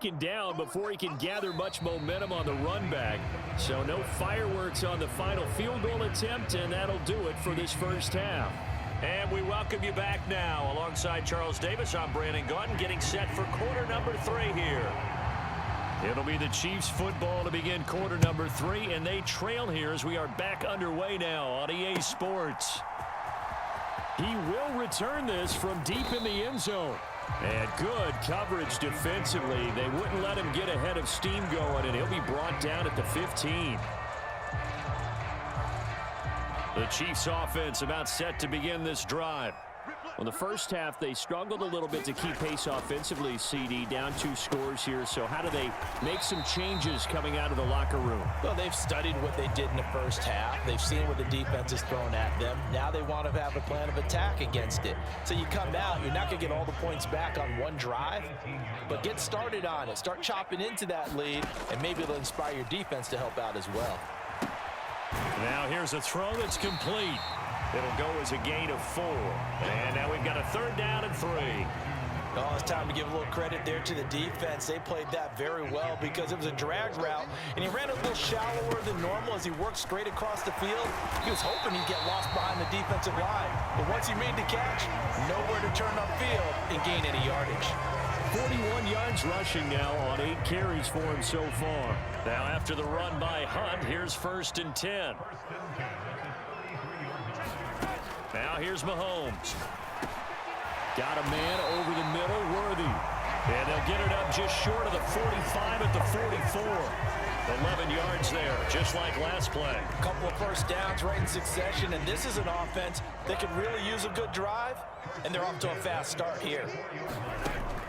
taken down before he can gather much momentum on the run back. So no fireworks on the final field goal attempt, and that'll do it for this first half. And we welcome you back now. Alongside Charles Davis, I'm Brandon Gaudin, getting set for quarter number 3 here. It'll be the Chiefs football to begin quarter number 3, and they trail here as we are back underway now on EA Sports. He will return this from deep in the end zone. And good coverage defensively. They wouldn't let him get ahead of steam going, and he'll be brought down at the 15. The Chiefs offense about set to begin this drive. Well, the first half, they struggled a little bit to keep pace offensively, CD, down 2 scores here. So how do they make some changes coming out of the locker room? Well, they've studied what they did in the first half. They've seen what the defense is throwing at them. Now they want to have a plan of attack against it. So you come out, you're not going to get all the points back on one drive, but get started on it. Start chopping into that lead, and maybe it'll inspire your defense to help out as well. Now here's a throw that's complete. It'll go as a gain of 4. And now we've got a 3rd down and 3. Oh, it's time to give a little credit there to the defense. They played that very well because it was a drag route, and he ran a little shallower than normal as he worked straight across the field. He was hoping he'd get lost behind the defensive line. But once he made the catch, nowhere to turn upfield and gain any yardage. 41 yards rushing now on 8 carries for him so far. Now after the run by Hunt, here's 1st and 10. Now here's Mahomes. Got a man over the middle, Worthy. And they'll get it up just short of the 45 at the 44. 11 yards there, just like last play. A couple of first downs right in succession, and this is an offense that could really use a good drive, and they're off to a fast start here.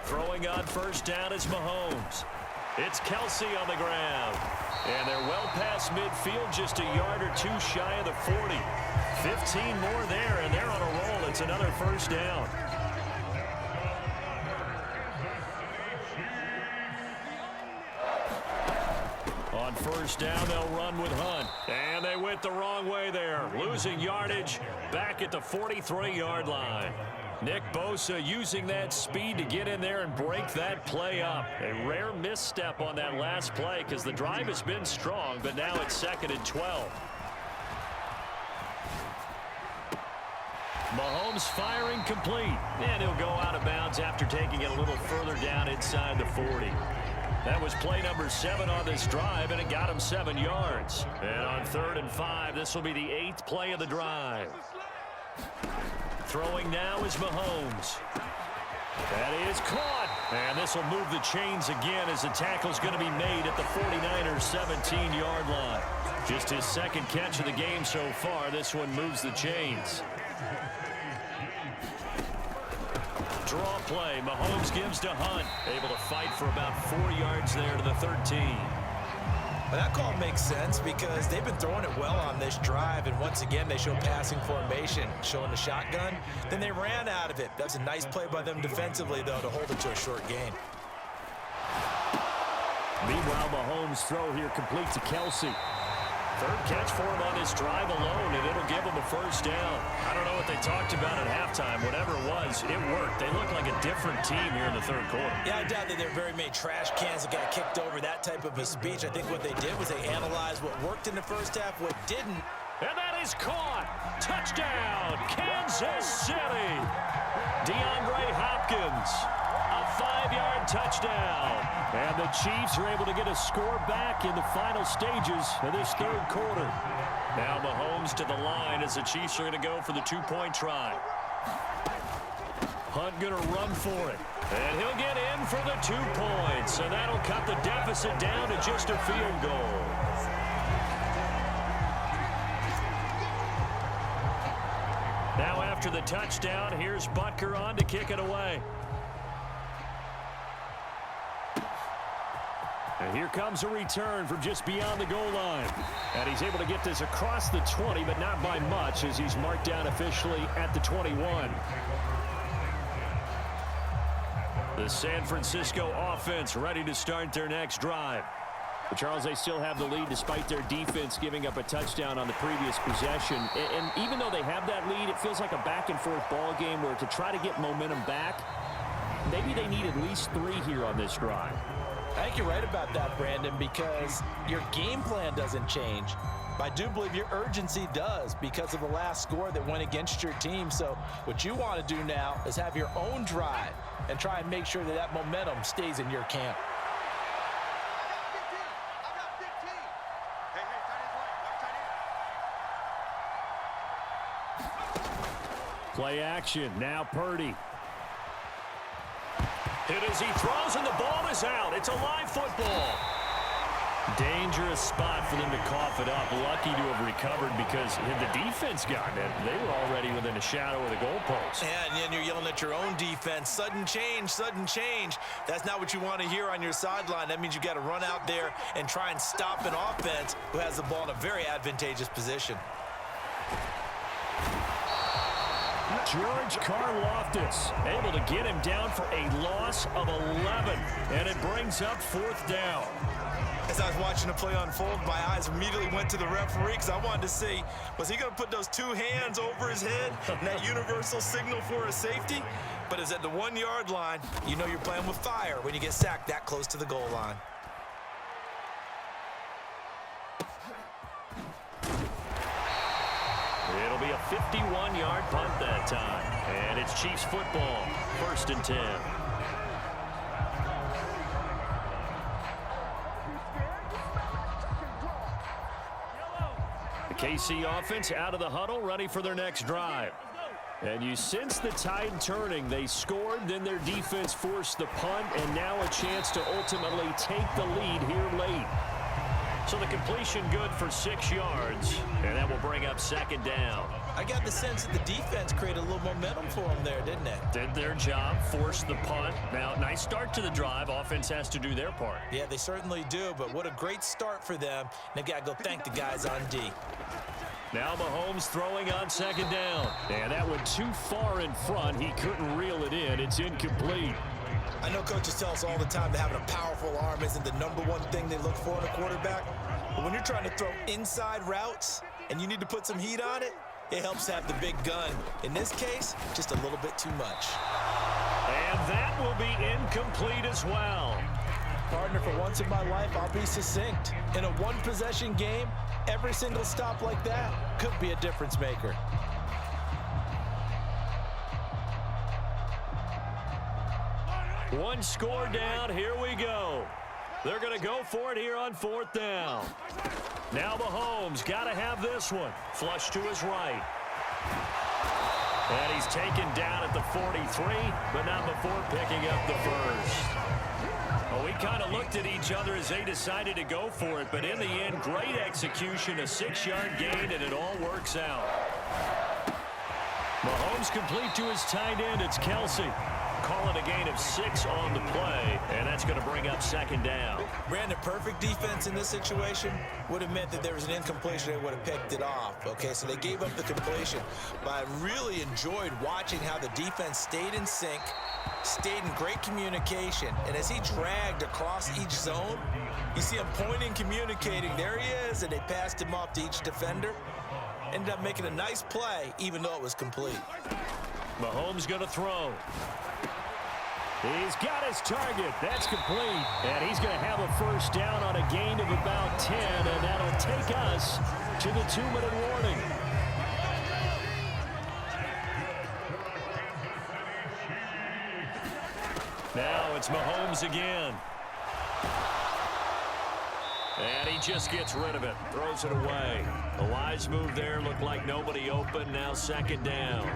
Throwing on 1st down is Mahomes. It's Kelsey on the ground. And they're well past midfield, just a yard or 2 shy of the 40. 15 more there, and they're on a roll. It's another 1st down. On 1st down, they'll run with Hunt. And they went the wrong way there. Losing yardage back at the 43-yard line. Nick Bosa using that speed to get in there and break that play up. A rare misstep on that last play because the drive has been strong, but now it's 2nd and 12. Mahomes firing complete. And he'll go out of bounds after taking it a little further down inside the 40. That was play number 7 on this drive, and it got him 7 yards. And on 3rd and 5, this will be the 8th play of the drive. Throwing now is Mahomes. That is caught. And this will move the chains again as the tackle's going to be made at the 49ers' 17-yard line. Just his 2nd catch of the game so far. This one moves the chains. Draw play. Mahomes gives to Hunt. Able to fight for about 4 yards there to the 13. Well, that call makes sense because they've been throwing it well on this drive, and once again they show passing formation, showing the shotgun. Then they ran out of it. That's a nice play by them defensively, though, to hold it to a short gain. Meanwhile, Mahomes' throw here complete to Kelsey. 3rd catch for him on this drive alone, and it'll give him a 1st down. I don't know what they talked about at halftime. Whatever it was, it worked. They look like a different team here in the 3rd quarter. Yeah, I doubt that there are very many trash cans that got kicked over, that type of a speech. I think what they did was they analyzed what worked in the first half, what didn't. And that is caught. Touchdown, Kansas City. DeAndre Hopkins. A 5-yard touchdown. And the Chiefs are able to get a score back in the final stages of this 3rd quarter. Now Mahomes to the line as the Chiefs are going to go for the 2-point try. Hunt going to run for it. And he'll get in for the 2 points. And that'll cut the deficit down to just a field goal. Now after the touchdown, here's Butker on to kick it away. And here comes a return from just beyond the goal line. And he's able to get this across the 20, but not by much as he's marked down officially at the 21. The San Francisco offense ready to start their next drive. But Charles, they still have the lead despite their defense giving up a touchdown on the previous possession. And even though they have that lead, it feels like a back-and-forth ball game where to try to get momentum back, maybe they need at least 3 here on this drive. I think you're right about that, Brandon, because your game plan doesn't change. But I do believe your urgency does because of the last score that went against your team. So what you want to do now is have your own drive and try and make sure that that momentum stays in your camp. Play action. Now Purdy. Hit as he throws, and the ball is out. It's a live football. Dangerous spot for them to cough it up. Lucky to have recovered because had the defense gotten it, they were already within a shadow of the goalpost. Yeah, and then you're yelling at your own defense. Sudden change, sudden change. That's not what you want to hear on your sideline. That means you got to run out there and try and stop an offense who has the ball in a very advantageous position. George Karlaftis able to get him down for a loss of 11, and it brings up 4th down. As I was watching the play unfold, my eyes immediately went to the referee because I wanted to see, was he going to put those 2 hands over his head and that universal signal for a safety? But it's at the 1-yard line. You know you're playing with fire when you get sacked that close to the goal line. It'll be a 51-yard punt that time. And it's Chiefs football, 1st and 10. The KC offense out of the huddle, ready for their next drive. And you sense the tide turning. They scored, then their defense forced the punt, and now a chance to ultimately take the lead here late. So the completion good for 6 yards, and that will bring up 2nd down. I got the sense that the defense created a little momentum for them there, didn't it? Did their job, forced the punt. Now, nice start to the drive. Offense has to do their part. Yeah, they certainly do, but what a great start for them. They've got to go thank the guys on D. Now Mahomes throwing on 2nd down. And that went too far in front. He couldn't reel it in. It's incomplete. I know coaches tell us all the time that having a powerful arm isn't the #1 thing they look for in a quarterback. But when you're trying to throw inside routes and you need to put some heat on it, it helps have the big gun. In this case, just a little bit too much. And that will be incomplete as well. Partner, for once in my life, I'll be succinct. In a 1-possession game, every single stop like that could be a difference maker. One score down. Here we go. They're going to go for it here on 4th down. Now Mahomes got to have this one. Flush to his right. And he's taken down at the 43, but not before picking up the first. Well, we kind of looked at each other as they decided to go for it, but in the end, great execution, a 6-yard gain, and it all works out. Mahomes complete to his tight end. It's Kelsey. Calling a gain of 6 on the play, and that's going to bring up 2nd down. Brandon, perfect defense in this situation would have meant that there was an incompletion. They would have picked it off. Okay, so they gave up the completion. But I really enjoyed watching how the defense stayed in sync, stayed in great communication. And as he dragged across each zone, you see him pointing, communicating. There he is, and they passed him off to each defender. Ended up making a nice play, even though it was complete. Mahomes going to throw. He's got his target. That's complete. And he's going to have a 1st down on a gain of about 10, and that'll take us to the 2-minute warning. Now it's Mahomes again. And he just gets rid of it. Throws it away. A wise move there. Looked like nobody open. Now 2nd down.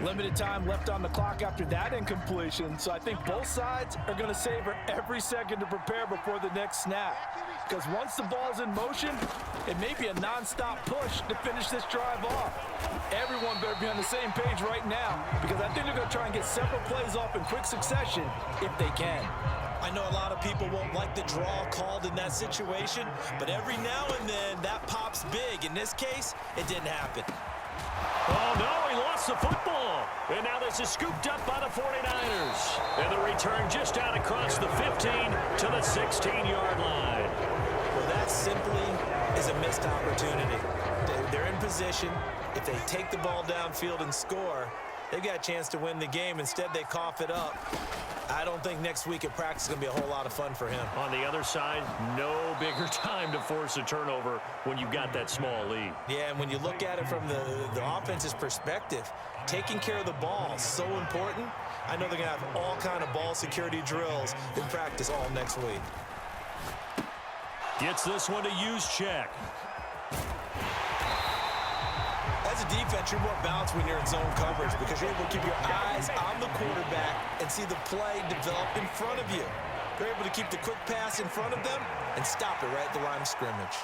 Limited time left on the clock after that incompletion, so I think both sides are going to savor every second to prepare before the next snap. Because once the ball's in motion, it may be a non-stop push to finish this drive off. Everyone better be on the same page right now, because I think they're going to try and get several plays off in quick succession if they can. I know a lot of people won't like the draw called in that situation, but every now and then that pops big. In this case, it didn't happen. Oh, no, he lost the football. And now this is scooped up by the 49ers. And the return just out across the 15 to the 16-yard line. Well, that simply is a missed opportunity. They're in position. If they take the ball downfield and score, they've got a chance to win the game. Instead, they cough it up. I don't think next week at practice is going to be a whole lot of fun for him. On the other side, no bigger time to force a turnover when you've got that small lead. Yeah, and when you look at it from the offense's perspective, taking care of the ball is so important. I know they're going to have all kind of ball security drills in practice all next week. Gets this one to use check. As a defense, you're more balanced when you're in zone coverage because you're able to keep your eyes on the quarterback and see the play develop in front of you. You're able to keep the quick pass in front of them and stop it right at the line of scrimmage.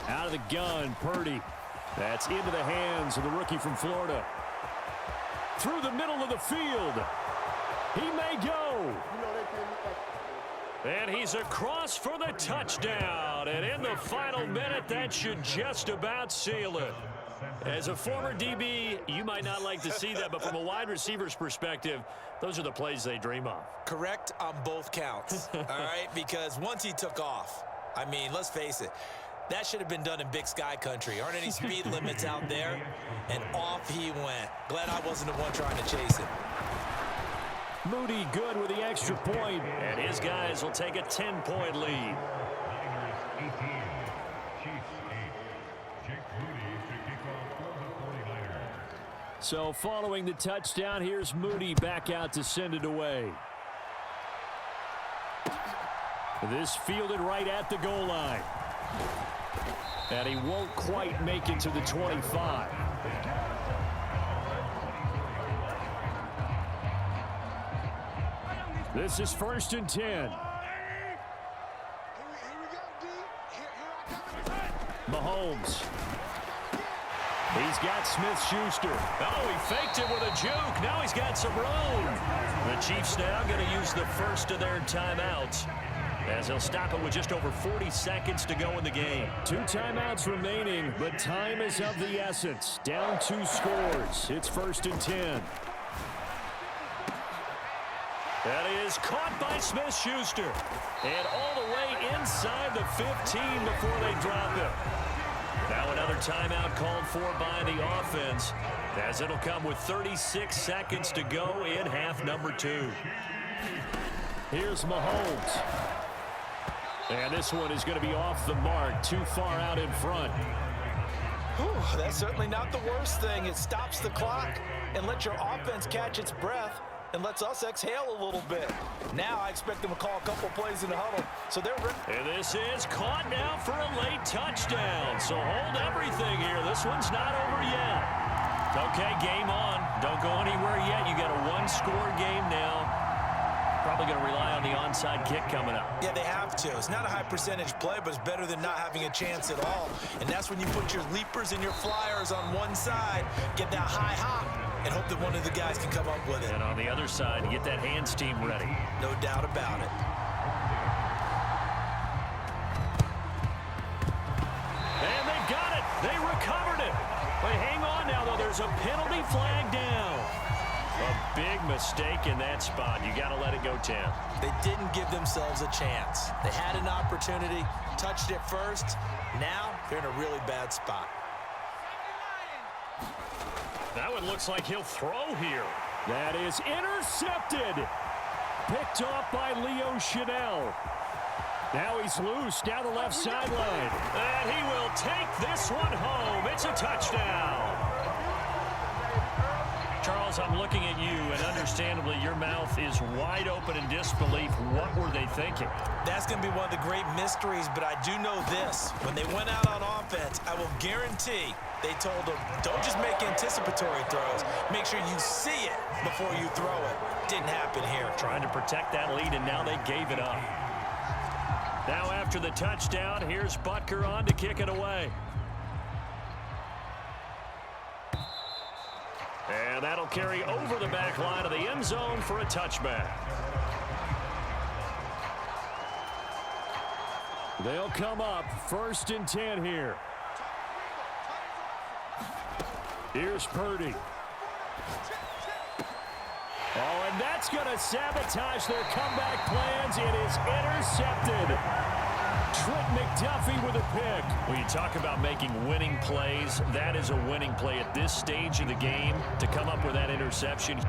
Out of the gun, Purdy. That's into the hands of the rookie from Florida. Through the middle of the field. He may go. And he's across for the touchdown. And in the final minute, that should just about seal it. As a former DB, you might not like to see that, but from a wide receiver's perspective, those are the plays they dream of. Correct on both counts, all right? Because once he took off, I mean, let's face it, that should have been done in Big Sky country. Aren't any speed limits out there? And off he went. Glad I wasn't the one trying to chase it. Moody good with the extra point, and his guys will take a 10-point lead. So following the touchdown, here's Moody back out to send it away. This fielded right at the goal line. And he won't quite make it to the 25. This is 1st and 10. Mahomes. He's got Smith-Schuster. Oh, he faked it with a juke. Now he's got some room. The Chiefs now going to use the first of their timeouts, as they'll stop it with just over 40 seconds to go in the game. 2 timeouts remaining, but time is of the essence. Down 2 scores. It's 1st and 10. That is caught by Smith-Schuster. And all the way inside the 15 before they drop it. Now another timeout called for by the offense, as it'll come with 36 seconds to go in half number 2. Here's Mahomes. And this one is going to be off the mark, too far out in front. Whew, that's certainly not the worst thing. It stops the clock and lets your offense catch its breath and lets us exhale a little bit. Now I expect them to call a couple plays in the huddle, so they're ready. And this is caught now for a late touchdown. So hold everything here. This one's not over yet. Okay, game on. Don't go anywhere yet. You got a 1-score game now. Probably going to rely on the onside kick coming up. Yeah, they have to. It's not a high percentage play, but it's better than not having a chance at all. And that's when you put your leapers and your flyers on one side, get that high hop, and hope that one of the guys can come up with it. And on the other side, get that hands team ready. No doubt about it. And they got it. They recovered it. But hang on now, though. There's a penalty flag down. A big mistake in that spot. You got to let it go, Tim. They didn't give themselves a chance. They had an opportunity, touched it first. Now they're in a really bad spot. That one looks like he'll throw here. That is intercepted. Picked off by Leo Chanel. Now he's loose down the left sideline. And he will take this one home. It's a touchdown. Charles, I'm looking at you, and understandably, your mouth is wide open in disbelief. What were they thinking? That's going to be one of the great mysteries, but I do know this. When they went out on offense, I will guarantee they told them, don't just make anticipatory throws. Make sure you see it before you throw it. Didn't happen here. Trying to protect that lead, and now they gave it up. Now after the touchdown, here's Butker on to kick it away. And that'll carry over the back line of the end zone for a touchback. They'll come up 1st and 10 here. Here's Purdy. Oh, and that's going to sabotage their comeback plans. It is intercepted. Trent McDuffie with a pick. When you talk about making winning plays, that is a winning play at this stage of the game. To come up with that interception.